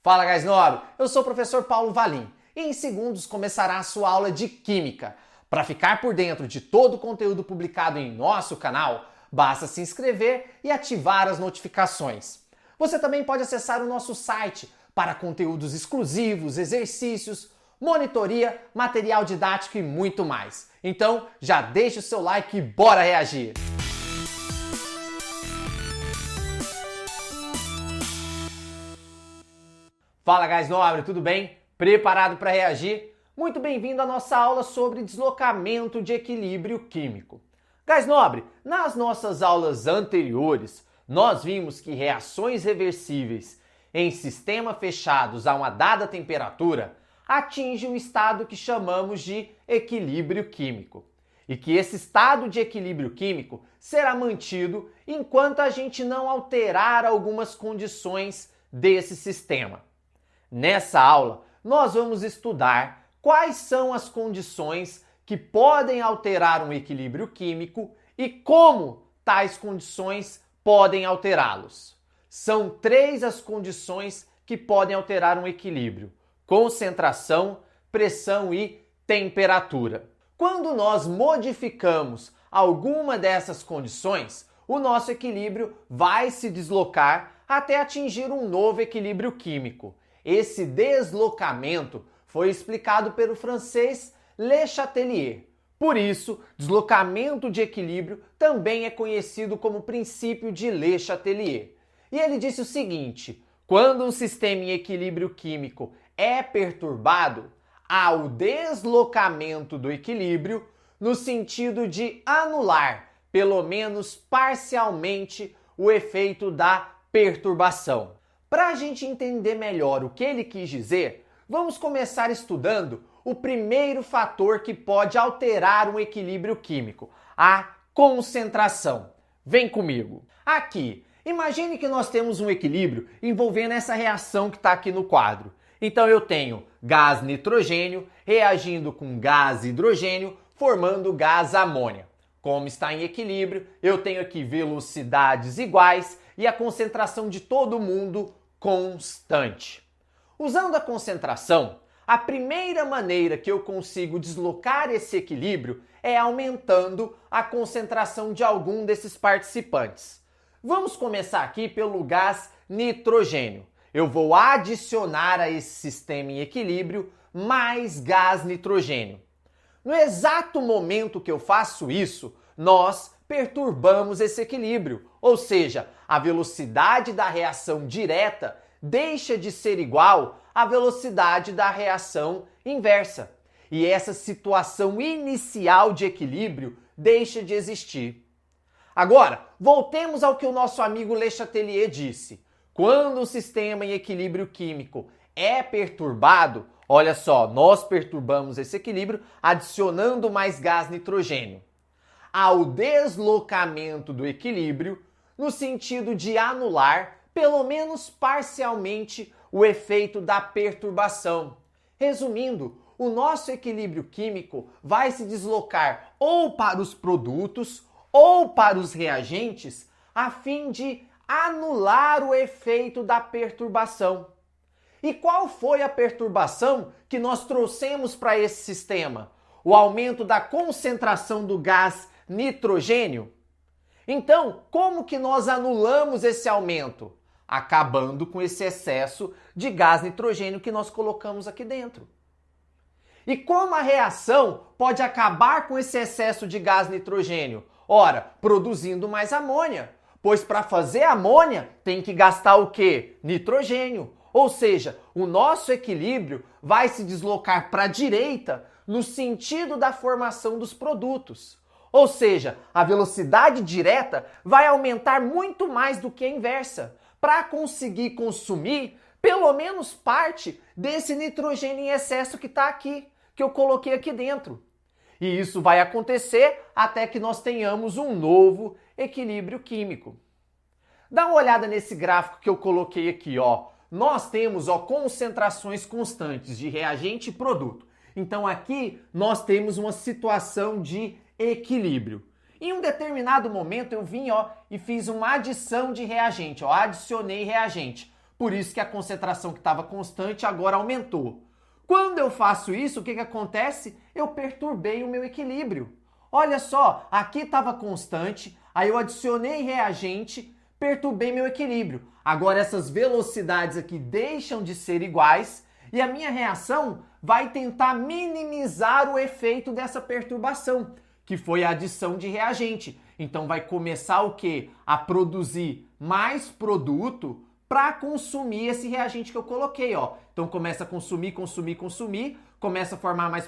Fala, gás nobre! Eu sou o professor Paulo Valim e em segundos começará a sua aula de Química. Para ficar por dentro de todo o conteúdo publicado em nosso canal, basta se inscrever e ativar as notificações. Você também pode acessar o nosso site para conteúdos exclusivos, exercícios, monitoria, material didático e muito mais. Então, já deixa o seu like e bora reagir! Fala, gás nobre, tudo bem? Preparado para reagir? Muito bem-vindo à nossa aula sobre deslocamento de equilíbrio químico. Gás nobre, nas nossas aulas anteriores, nós vimos que reações reversíveis em sistemas fechados a uma dada temperatura atingem um estado que chamamos de equilíbrio químico. E que esse estado de equilíbrio químico será mantido enquanto a gente não alterar algumas condições desse sistema. Nessa aula, nós vamos estudar quais são as condições que podem alterar um equilíbrio químico e como tais condições podem alterá-los. São 3 as condições que podem alterar um equilíbrio: concentração, pressão e temperatura. Quando nós modificamos alguma dessas condições, o nosso equilíbrio vai se deslocar até atingir um novo equilíbrio químico. Esse deslocamento foi explicado pelo francês Le Chatelier. Por isso, deslocamento de equilíbrio também é conhecido como princípio de Le Chatelier. E ele disse o seguinte: quando um sistema em equilíbrio químico é perturbado, há o deslocamento do equilíbrio no sentido de anular, pelo menos parcialmente, o efeito da perturbação. Para a gente entender melhor o que ele quis dizer, vamos começar estudando o primeiro fator que pode alterar um equilíbrio químico, a concentração. Vem comigo. Aqui, imagine que nós temos um equilíbrio envolvendo essa reação que está aqui no quadro. Então eu tenho gás nitrogênio reagindo com gás hidrogênio, formando gás amônia. Como está em equilíbrio, eu tenho aqui velocidades iguais e a concentração de todo mundo constante. Usando a concentração, a primeira maneira que eu consigo deslocar esse equilíbrio é aumentando a concentração de algum desses participantes. Vamos começar aqui pelo gás nitrogênio. Eu vou adicionar a esse sistema em equilíbrio mais gás nitrogênio. No exato momento que eu faço isso, nós perturbamos esse equilíbrio, ou seja, a velocidade da reação direta deixa de ser igual à velocidade da reação inversa. E essa situação inicial de equilíbrio deixa de existir. Agora, voltemos ao que o nosso amigo Le Chatelier disse. Quando um sistema em equilíbrio químico é perturbado, olha só, nós perturbamos esse equilíbrio adicionando mais gás nitrogênio. Há o deslocamento do equilíbrio no sentido de anular, pelo menos parcialmente, o efeito da perturbação. Resumindo, o nosso equilíbrio químico vai se deslocar ou para os produtos ou para os reagentes a fim de anular o efeito da perturbação. E qual foi a perturbação que nós trouxemos para esse sistema? O aumento da concentração do gás nitrogênio? Então, como que nós anulamos esse aumento? Acabando com esse excesso de gás nitrogênio que nós colocamos aqui dentro. E como a reação pode acabar com esse excesso de gás nitrogênio? Ora, produzindo mais amônia. Pois para fazer amônia tem que gastar o quê? Nitrogênio. Ou seja, o nosso equilíbrio vai se deslocar para a direita no sentido da formação dos produtos. Ou seja, a velocidade direta vai aumentar muito mais do que a inversa, para conseguir consumir pelo menos parte desse nitrogênio em excesso que está aqui, que eu coloquei aqui dentro. E isso vai acontecer até que nós tenhamos um novo equilíbrio químico. Dá uma olhada nesse gráfico que eu coloquei aqui, ó. Nós temos, concentrações constantes de reagente e produto. Então aqui nós temos uma situação de equilíbrio. Em um determinado momento eu vim, e fiz uma adição de reagente, adicionei reagente. Por isso que a concentração que estava constante agora aumentou. Quando eu faço isso, o que acontece? Eu perturbei o meu equilíbrio. Olha só, aqui estava constante, aí eu adicionei reagente, perturbei meu equilíbrio. Agora essas velocidades aqui deixam de ser iguais e a minha reação vai tentar minimizar o efeito dessa perturbação, que foi a adição de reagente. Então vai começar o quê? A produzir mais produto para consumir esse reagente que eu coloquei, ó. Então começa a consumir, começa a formar mais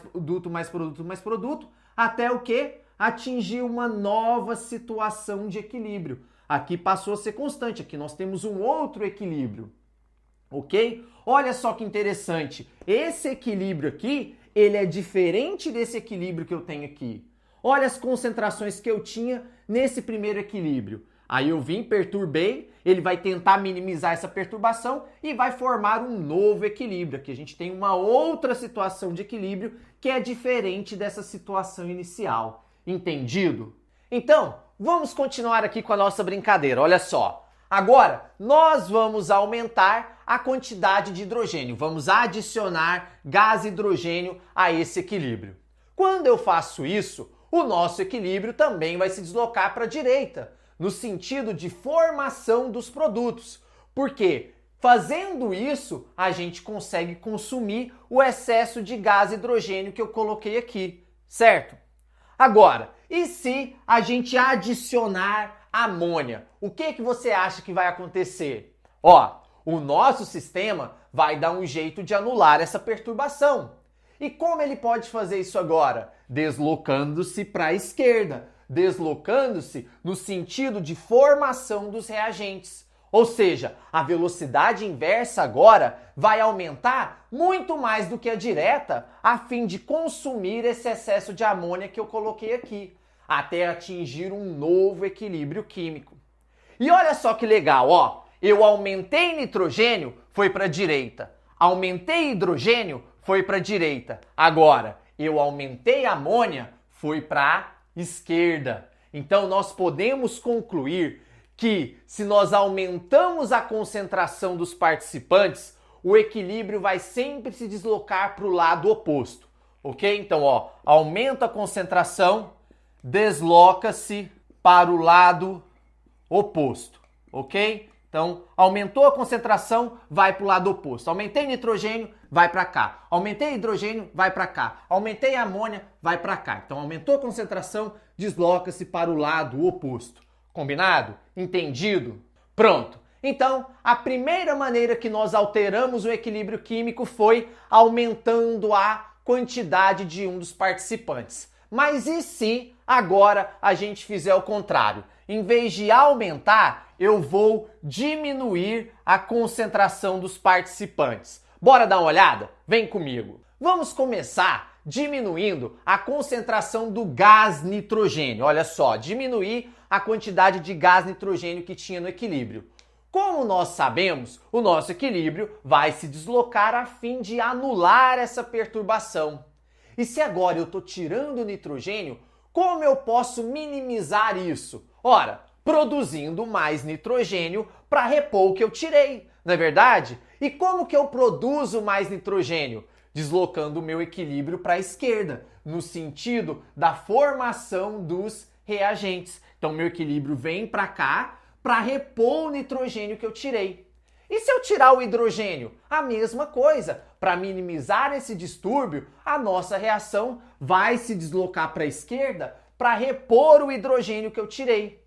produto, até o quê? Atingir uma nova situação de equilíbrio. Aqui passou a ser constante, aqui nós temos um outro equilíbrio, ok? Olha só que interessante, esse equilíbrio aqui, ele é diferente desse equilíbrio que eu tenho aqui. Olha as concentrações que eu tinha nesse primeiro equilíbrio. Aí eu vim, perturbei, ele vai tentar minimizar essa perturbação e vai formar um novo equilíbrio. Aqui a gente tem uma outra situação de equilíbrio que é diferente dessa situação inicial. Entendido? Então, vamos continuar aqui com a nossa brincadeira. Olha só. Agora, nós vamos aumentar a quantidade de hidrogênio. Vamos adicionar gás hidrogênio a esse equilíbrio. Quando eu faço isso, o nosso equilíbrio também vai se deslocar para a direita, no sentido de formação dos produtos. Porque fazendo isso, a gente consegue consumir o excesso de gás hidrogênio que eu coloquei aqui, certo? Agora, e se a gente adicionar amônia? O que você acha que vai acontecer? Ó, o nosso sistema vai dar um jeito de anular essa perturbação. E como ele pode fazer isso agora? Deslocando-se para a esquerda, deslocando-se no sentido de formação dos reagentes. Ou seja, a velocidade inversa agora vai aumentar muito mais do que a direta a fim de consumir esse excesso de amônia que eu coloquei aqui, até atingir um novo equilíbrio químico. E olha só que legal, ó, eu aumentei nitrogênio, foi para a direita. Aumentei hidrogênio, foi para a direita. Agora, eu aumentei amônia, foi para a esquerda. Então, nós podemos concluir que se nós aumentamos a concentração dos participantes, o equilíbrio vai sempre se deslocar para o lado oposto, ok? Então, ó, aumenta a concentração, desloca-se para o lado oposto, ok? Então, aumentou a concentração, vai para o lado oposto. Aumentei nitrogênio, vai para cá. Aumentei hidrogênio, vai para cá. Aumentei amônia, vai para cá. Então, aumentou a concentração, desloca-se para o lado oposto. Combinado? Entendido? Pronto. Então, a primeira maneira que nós alteramos o equilíbrio químico foi aumentando a quantidade de um dos participantes. Mas e se agora a gente fizer o contrário? Em vez de aumentar, eu vou diminuir a concentração dos participantes. Bora dar uma olhada? Vem comigo. Vamos começar diminuindo a concentração do gás nitrogênio. Olha só, diminuir a quantidade de gás nitrogênio que tinha no equilíbrio. Como nós sabemos, o nosso equilíbrio vai se deslocar a fim de anular essa perturbação. E se agora eu estou tirando o nitrogênio, como eu posso minimizar isso? Ora, produzindo mais nitrogênio para repor o que eu tirei, não é verdade? E como que eu produzo mais nitrogênio? Deslocando o meu equilíbrio para a esquerda, no sentido da formação dos reagentes. Então, meu equilíbrio vem para cá para repor o nitrogênio que eu tirei. E se eu tirar o hidrogênio? A mesma coisa. Para minimizar esse distúrbio, a nossa reação vai se deslocar para a esquerda para repor o hidrogênio que eu tirei.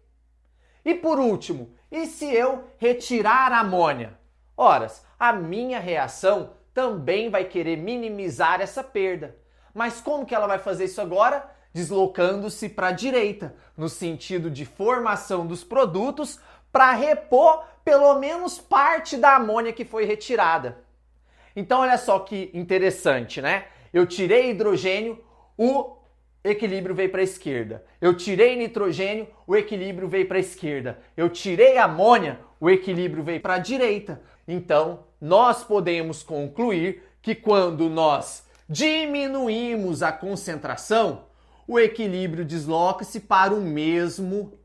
E por último, e se eu retirar a amônia? Ora, a minha reação também vai querer minimizar essa perda. Mas como que ela vai fazer isso agora? Deslocando-se para a direita, no sentido de formação dos produtos para repor pelo menos parte da amônia que foi retirada. Então olha só que interessante, né? Eu tirei hidrogênio, o equilíbrio veio para a esquerda. Eu tirei nitrogênio, o equilíbrio veio para a esquerda. Eu tirei amônia, o equilíbrio veio para a direita. Então, nós podemos concluir que quando nós diminuímos a concentração, o equilíbrio desloca-se para o mesmo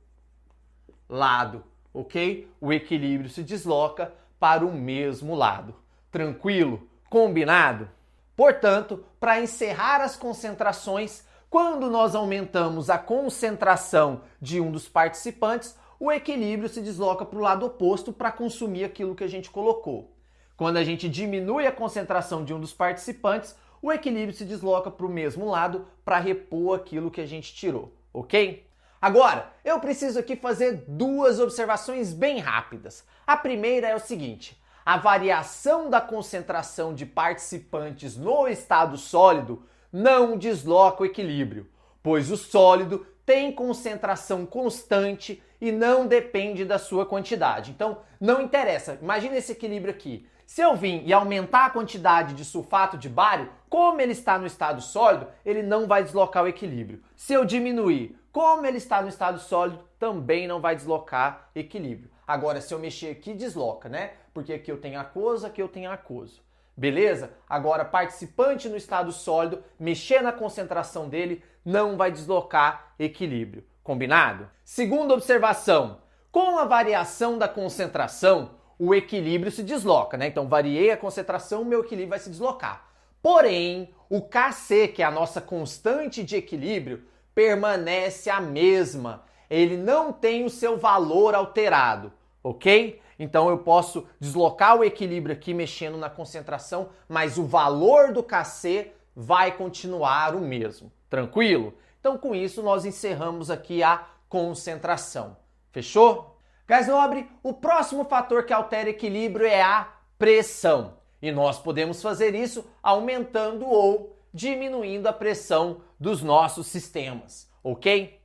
lado, ok? O equilíbrio se desloca para o mesmo lado. Tranquilo? Combinado? Portanto, para encerrar as concentrações, quando nós aumentamos a concentração de um dos participantes, o equilíbrio se desloca para o lado oposto para consumir aquilo que a gente colocou. Quando a gente diminui a concentração de um dos participantes, o equilíbrio se desloca para o mesmo lado para repor aquilo que a gente tirou, ok? Agora, eu preciso aqui fazer duas observações bem rápidas. A primeira é o seguinte: a variação da concentração de participantes no estado sólido não desloca o equilíbrio, pois o sólido tem concentração constante e não depende da sua quantidade. Então, não interessa. Imagina esse equilíbrio aqui. Se eu vim e aumentar a quantidade de sulfato de bário, como ele está no estado sólido, ele não vai deslocar o equilíbrio. Se eu diminuir, como ele está no estado sólido, também não vai deslocar equilíbrio. Agora, se eu mexer aqui, desloca, né? Porque aqui eu tenho aquoso, aqui eu tenho aquoso. Beleza? Agora, participante no estado sólido, mexer na concentração dele não vai deslocar equilíbrio. Combinado? Segunda observação: com a variação da concentração, o equilíbrio se desloca, né? Então, variei a concentração, o meu equilíbrio vai se deslocar. Porém, o Kc, que é a nossa constante de equilíbrio, permanece a mesma. Ele não tem o seu valor alterado, ok? Então eu posso deslocar o equilíbrio aqui mexendo na concentração, mas o valor do Kc vai continuar o mesmo. Tranquilo? Então com isso nós encerramos aqui a concentração. Fechou? Gás nobre, o próximo fator que altera equilíbrio é a pressão. E nós podemos fazer isso aumentando ou diminuindo a pressão dos nossos sistemas, ok?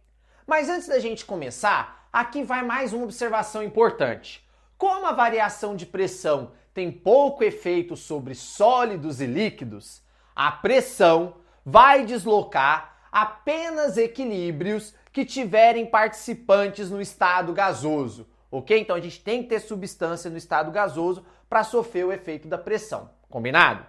Mas antes da gente começar, aqui vai mais uma observação importante. Como a variação de pressão tem pouco efeito sobre sólidos e líquidos, a pressão vai deslocar apenas equilíbrios que tiverem participantes no estado gasoso, ok? Então a gente tem que ter substância no estado gasoso para sofrer o efeito da pressão, combinado?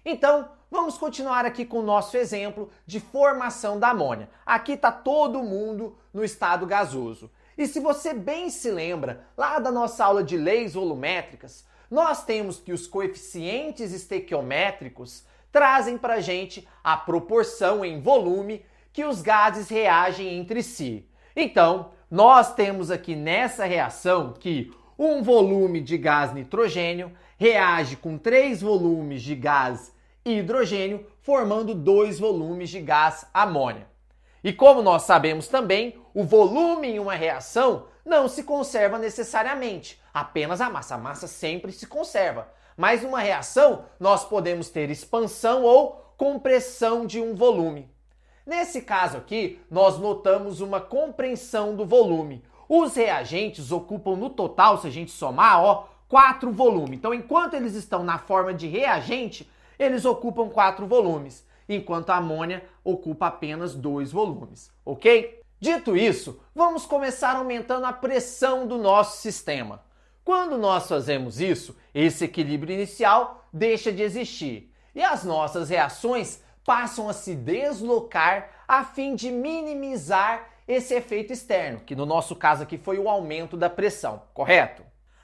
Então, vamos continuar aqui com o nosso exemplo de formação da amônia. Aqui está todo mundo no estado gasoso. E se você bem se lembra, lá da nossa aula de leis volumétricas, nós temos que os coeficientes estequiométricos trazem para a gente a proporção em volume que os gases reagem entre si. Então, nós temos aqui nessa reação que um volume de gás nitrogênio reage com 3 volumes de gás hidrogênio, formando 2 volumes de gás amônia. E como nós sabemos também, o volume em uma reação não se conserva necessariamente, apenas a massa. A massa sempre se conserva. Mas numa reação, nós podemos ter expansão ou compressão de um volume. Nesse caso aqui, nós notamos uma compreensão do volume. Os reagentes ocupam no total, se a gente somar, 4 volumes. Então, enquanto eles estão na forma de reagente, eles ocupam 4 volumes, enquanto a amônia ocupa apenas 2 volumes, ok? Dito isso, vamos começar aumentando a pressão do nosso sistema. Quando nós fazemos isso, esse equilíbrio inicial deixa de existir e as nossas reações passam a se deslocar a fim de minimizar esse efeito externo, que no nosso caso aqui foi o aumento da pressão, correto?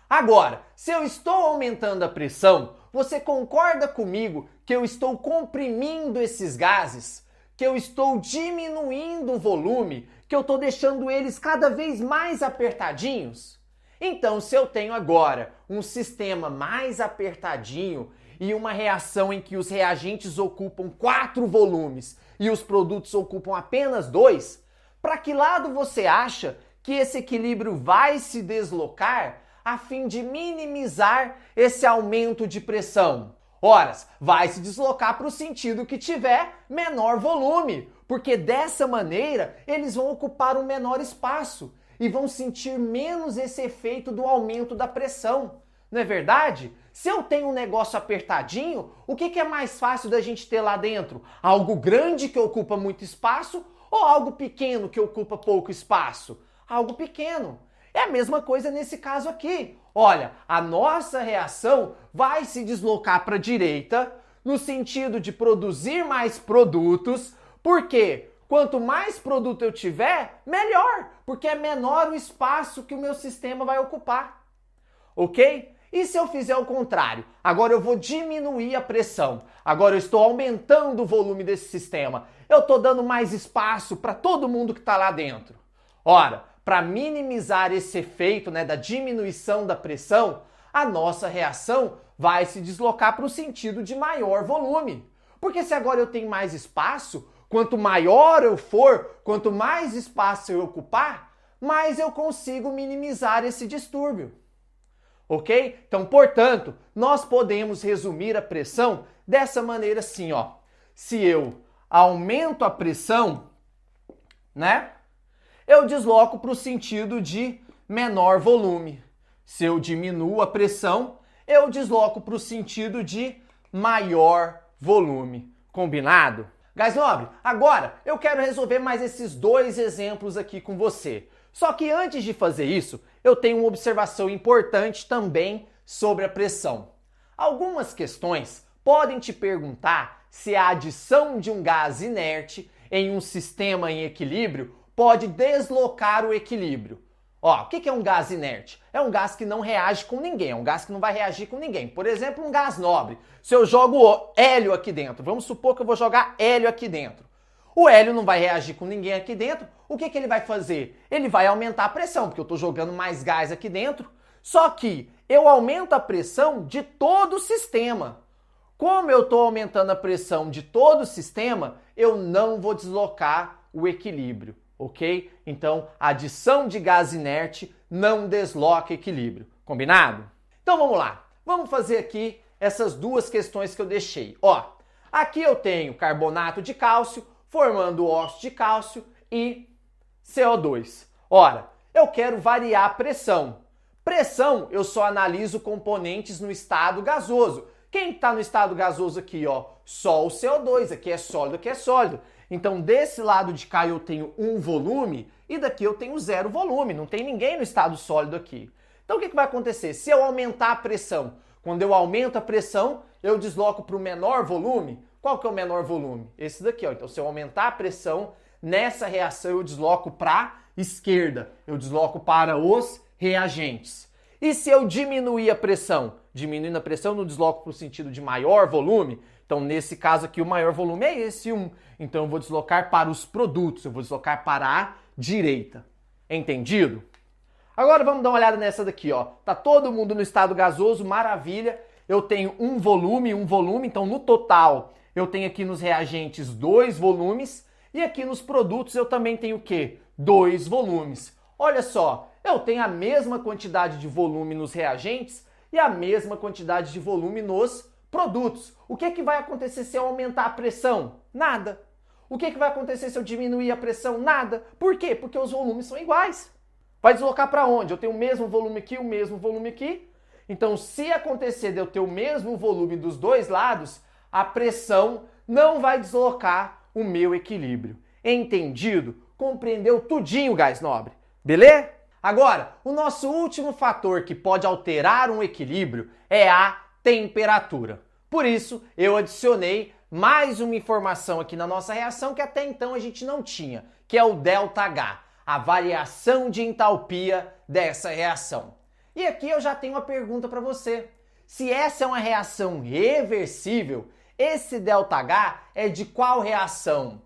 Agora, se eu estou aumentando a pressão, você concorda comigo que eu estou comprimindo esses gases? Que eu estou diminuindo o volume? Que eu estou deixando eles cada vez mais apertadinhos? Então, se eu tenho agora um sistema mais apertadinho e uma reação em que os reagentes ocupam 4 volumes e os produtos ocupam apenas 2, para que lado você acha que esse equilíbrio vai se deslocar a fim de minimizar esse aumento de pressão? Ora, vai se deslocar para o sentido que tiver menor volume, porque dessa maneira eles vão ocupar um menor espaço e vão sentir menos esse efeito do aumento da pressão. Não é verdade? Se eu tenho um negócio apertadinho, o que é mais fácil da gente ter lá dentro? Algo grande que ocupa muito espaço ou algo pequeno que ocupa pouco espaço? Algo pequeno. É a mesma coisa nesse caso aqui. Olha, a nossa reação vai se deslocar para a direita no sentido de produzir mais produtos, porque quanto mais produto eu tiver, melhor, porque é menor o espaço que o meu sistema vai ocupar. Ok? E se eu fizer o contrário? Agora eu vou diminuir a pressão. Agora eu estou aumentando o volume desse sistema. Eu estou dando mais espaço para todo mundo que está lá dentro. Ora, para minimizar esse efeito, da diminuição da pressão, a nossa reação vai se deslocar para o sentido de maior volume. Porque se agora eu tenho mais espaço, quanto maior eu for, quanto mais espaço eu ocupar, mais eu consigo minimizar esse distúrbio. Ok? Então, portanto, nós podemos resumir a pressão dessa maneira assim, ó. Se eu aumento a pressão, eu desloco para o sentido de menor volume. Se eu diminuo a pressão, eu desloco para o sentido de maior volume. Combinado? Gás nobre, agora eu quero resolver mais esses dois exemplos aqui com você. Só que antes de fazer isso, eu tenho uma observação importante também sobre a pressão. Algumas questões podem te perguntar se a adição de um gás inerte em um sistema em equilíbrio pode deslocar o equilíbrio. Ó, o que é um gás inerte? É um gás que não reage com ninguém, é um gás que não vai reagir com ninguém. Por exemplo, um gás nobre. Se eu jogo hélio aqui dentro, vamos supor que eu vou jogar hélio aqui dentro. O hélio não vai reagir com ninguém aqui dentro. O que ele vai fazer? Ele vai aumentar a pressão, porque eu estou jogando mais gás aqui dentro. Só que eu aumento a pressão de todo o sistema. Como eu estou aumentando a pressão de todo o sistema, eu não vou deslocar o equilíbrio. Ok? Então, a adição de gás inerte não desloca equilíbrio. Combinado? Então vamos lá. Vamos fazer aqui essas duas questões que eu deixei. Ó, aqui eu tenho carbonato de cálcio formando óxido de cálcio e CO2. Ora, eu quero variar a pressão. Pressão, eu só analiso componentes no estado gasoso. Quem está no estado gasoso aqui, ó? Só o CO2. Aqui é sólido, aqui é sólido. Então, desse lado de cá eu tenho um volume e daqui eu tenho zero volume. Não tem ninguém no estado sólido aqui. Então, o que vai acontecer? Se eu aumentar a pressão, quando eu aumento a pressão, eu desloco para o menor volume. Qual que é o menor volume? Esse daqui, ó. Então, se eu aumentar a pressão, nessa reação eu desloco para a esquerda. Eu desloco para os reagentes. E se eu diminuir a pressão? Diminuindo a pressão, não desloco para o sentido de maior volume. Então, nesse caso aqui, o maior volume é esse 1. Então, eu vou deslocar para os produtos. Eu vou deslocar para a direita. Entendido? Agora, vamos dar uma olhada nessa daqui, ó. Tá todo mundo no estado gasoso, maravilha. Eu tenho um volume. Então, no total, eu tenho aqui nos reagentes 2 volumes. E aqui nos produtos, eu também tenho o quê? 2 volumes. Olha só, eu tenho a mesma quantidade de volume nos reagentes e a mesma quantidade de volume nos produtos. O que vai acontecer se eu aumentar a pressão? Nada. O que vai acontecer se eu diminuir a pressão? Nada. Por quê? Porque os volumes são iguais. Vai deslocar para onde? Eu tenho o mesmo volume aqui, o mesmo volume aqui. Então, se acontecer de eu ter o mesmo volume dos dois lados, a pressão não vai deslocar o meu equilíbrio. Entendido? Compreendeu tudinho, gás nobre? Beleza? Agora, o nosso último fator que pode alterar um equilíbrio é a temperatura. Por isso, eu adicionei mais uma informação aqui na nossa reação que até então a gente não tinha, que é o ΔH, a variação de entalpia dessa reação. E aqui eu já tenho uma pergunta para você. Se essa é uma reação reversível, esse ΔH é de qual reação?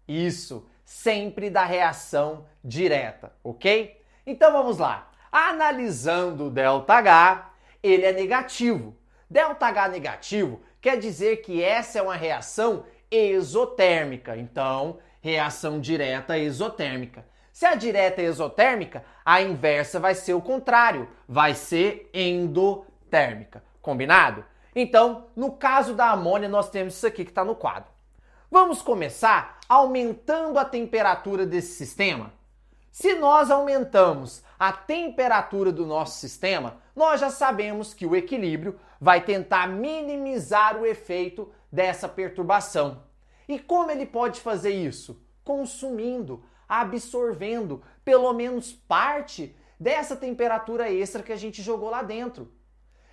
Isso, sempre da reação direta, ok? Então vamos lá. Analisando o ΔH, ele é negativo. ΔH negativo quer dizer que essa é uma reação exotérmica. Então, reação direta exotérmica. Se a direta é exotérmica, a inversa vai ser o contrário, vai ser endotérmica. Combinado? Então, no caso da amônia, nós temos isso aqui que está no quadro. Vamos começar aumentando a temperatura desse sistema? Se nós aumentamos a temperatura do nosso sistema, nós já sabemos que o equilíbrio vai tentar minimizar o efeito dessa perturbação. E como ele pode fazer isso? Consumindo, absorvendo pelo menos parte dessa temperatura extra que a gente jogou lá dentro.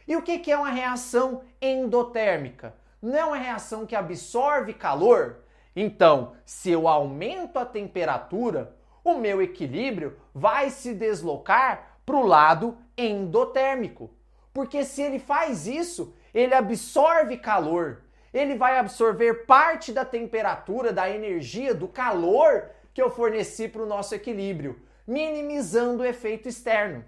E o que é uma reação endotérmica? Não é uma reação que absorve calor? Então, se eu aumento a temperatura, o meu equilíbrio vai se deslocar para o lado endotérmico. Porque se ele faz isso, ele absorve calor. Ele vai absorver parte da temperatura, da energia, do calor que eu forneci para o nosso equilíbrio, minimizando o efeito externo.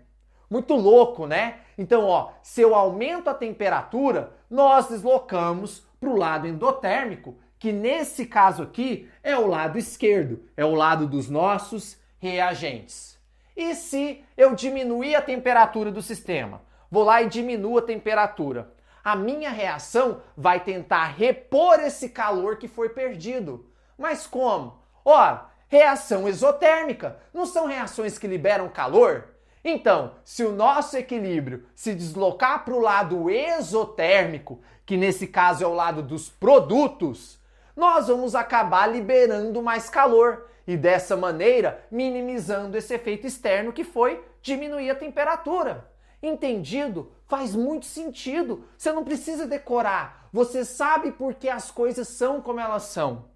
Muito louco, né? Então, ó, se eu aumento a temperatura, nós deslocamos para o lado endotérmico, que nesse caso aqui é o lado esquerdo, é o lado dos nossos reagentes. E se eu diminuir a temperatura do sistema? Vou lá e diminuo a temperatura. A minha reação vai tentar repor esse calor que foi perdido. Mas como? Ora, reação exotérmica. Não são reações que liberam calor? Então, se o nosso equilíbrio se deslocar para o lado exotérmico, que nesse caso é o lado dos produtos, nós vamos acabar liberando mais calor e dessa maneira minimizando esse efeito externo que foi diminuir a temperatura. Entendido? Faz muito sentido. Você não precisa decorar. Você sabe por que as coisas são como elas são.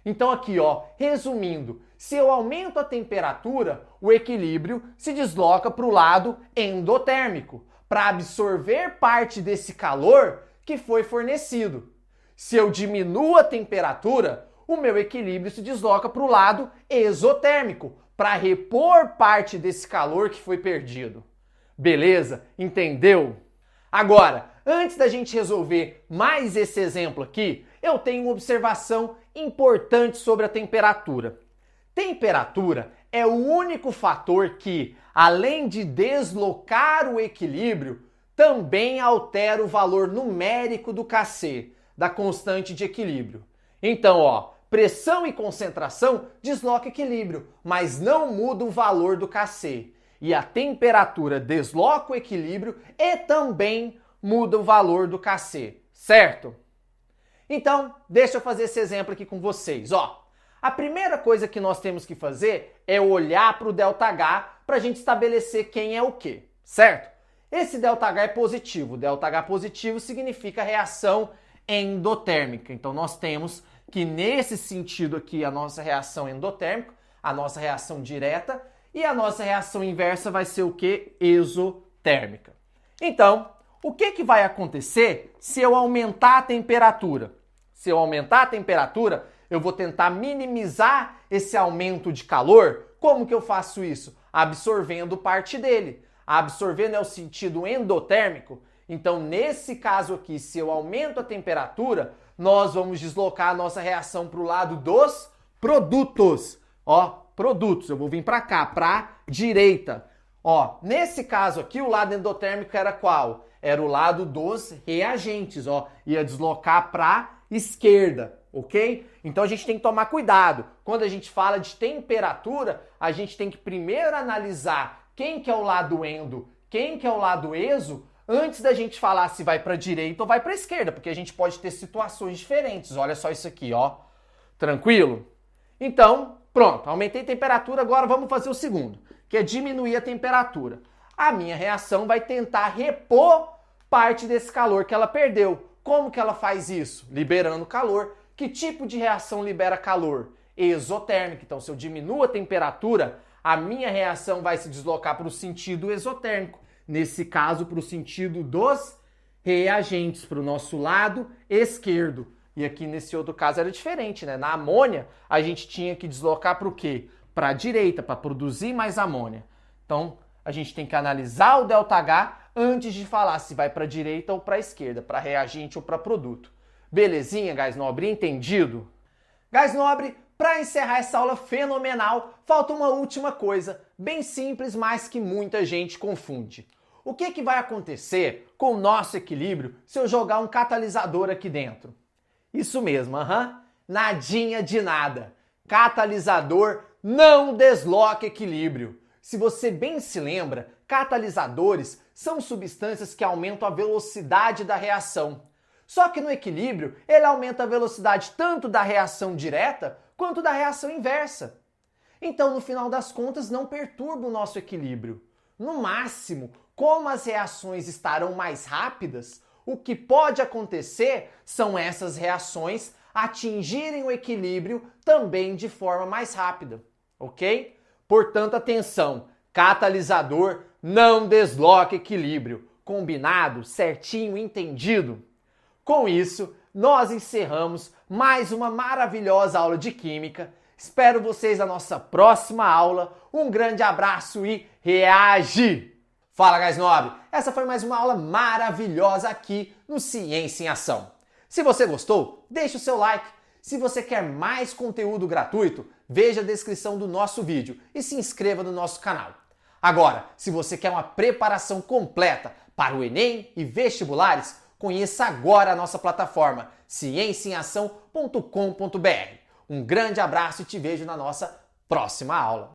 Então aqui, ó, resumindo, se eu aumento a temperatura, o equilíbrio se desloca para o lado endotérmico, para absorver parte desse calor que foi fornecido. Se eu diminuo a temperatura, o meu equilíbrio se desloca para o lado exotérmico, para repor parte desse calor que foi perdido. Beleza? Entendeu? Agora, antes da gente resolver mais esse exemplo aqui, eu tenho uma observação importante sobre a temperatura. Temperatura é o único fator que, além de deslocar o equilíbrio, também altera o valor numérico do Kc, da constante de equilíbrio. Então, ó, pressão e concentração desloca equilíbrio, mas não muda o valor do Kc. E a temperatura desloca o equilíbrio e também muda o valor do Kc, certo? Então, deixa eu fazer esse exemplo aqui com vocês. Ó, a primeira coisa que nós temos que fazer é olhar para o ΔH para a gente estabelecer quem é o quê, certo? Esse ΔH é positivo. ΔH positivo significa reação endotérmica. Então, nós temos que, nesse sentido aqui, a nossa reação endotérmica, a nossa reação direta, e a nossa reação inversa vai ser o quê? Exotérmica. Então, o que vai acontecer se eu aumentar a temperatura? Se eu aumentar a temperatura, eu vou tentar minimizar esse aumento de calor. Como que eu faço isso? Absorvendo parte dele. Absorvendo é o sentido endotérmico. Então, nesse caso aqui, se eu aumento a temperatura, nós vamos deslocar a nossa reação para o lado dos produtos. Ó, produtos. Eu vou vir para cá, para direita. Ó, nesse caso aqui, o lado endotérmico era qual? Era o lado dos reagentes, ó. Ia deslocar para esquerda, ok? Então a gente tem que tomar cuidado. Quando a gente fala de temperatura, a gente tem que primeiro analisar quem que é o lado endo, quem que é o lado exo, antes da gente falar se vai para direita ou vai para esquerda, porque a gente pode ter situações diferentes. Olha só isso aqui, ó. Tranquilo? Então, pronto, aumentei a temperatura, agora vamos fazer o segundo, que é diminuir a temperatura. A minha reação vai tentar repor parte desse calor que ela perdeu. Como que ela faz isso? Liberando calor. Que tipo de reação libera calor? Exotérmica. Então, se eu diminuo a temperatura, a minha reação vai se deslocar para o sentido exotérmico. Nesse caso, para o sentido dos reagentes, para o nosso lado esquerdo. E aqui nesse outro caso era diferente, né? Na amônia, a gente tinha que deslocar para o quê? Para a direita, para produzir mais amônia. Então, a gente tem que analisar o ΔH antes de falar se vai para a direita ou para a esquerda, para reagente ou para produto. Belezinha, Gás Nobre? Entendido? Gás Nobre, para encerrar essa aula fenomenal, falta uma última coisa, bem simples, mas que muita gente confunde. O que vai acontecer com o nosso equilíbrio se eu jogar um catalisador aqui dentro? Isso mesmo, nadinha de nada. Catalisador não desloca equilíbrio. Se você bem se lembra, catalisadores são substâncias que aumentam a velocidade da reação. Só que no equilíbrio, ele aumenta a velocidade tanto da reação direta quanto da reação inversa. Então, no final das contas, não perturba o nosso equilíbrio. No máximo, como as reações estarão mais rápidas, o que pode acontecer são essas reações atingirem o equilíbrio também de forma mais rápida, ok? Portanto, atenção, catalisador não desloca equilíbrio. Combinado? Certinho? Entendido? Com isso, nós encerramos mais uma maravilhosa aula de Química. Espero vocês na nossa próxima aula. Um grande abraço e reage! Fala, Gás Nobre! Essa foi mais uma aula maravilhosa aqui no Ciência em Ação. Se você gostou, deixe o seu like. Se você quer mais conteúdo gratuito, veja a descrição do nosso vídeo e se inscreva no nosso canal. Agora, se você quer uma preparação completa para o Enem e vestibulares, conheça agora a nossa plataforma cienciaação.com.br. Um grande abraço e te vejo na nossa próxima aula.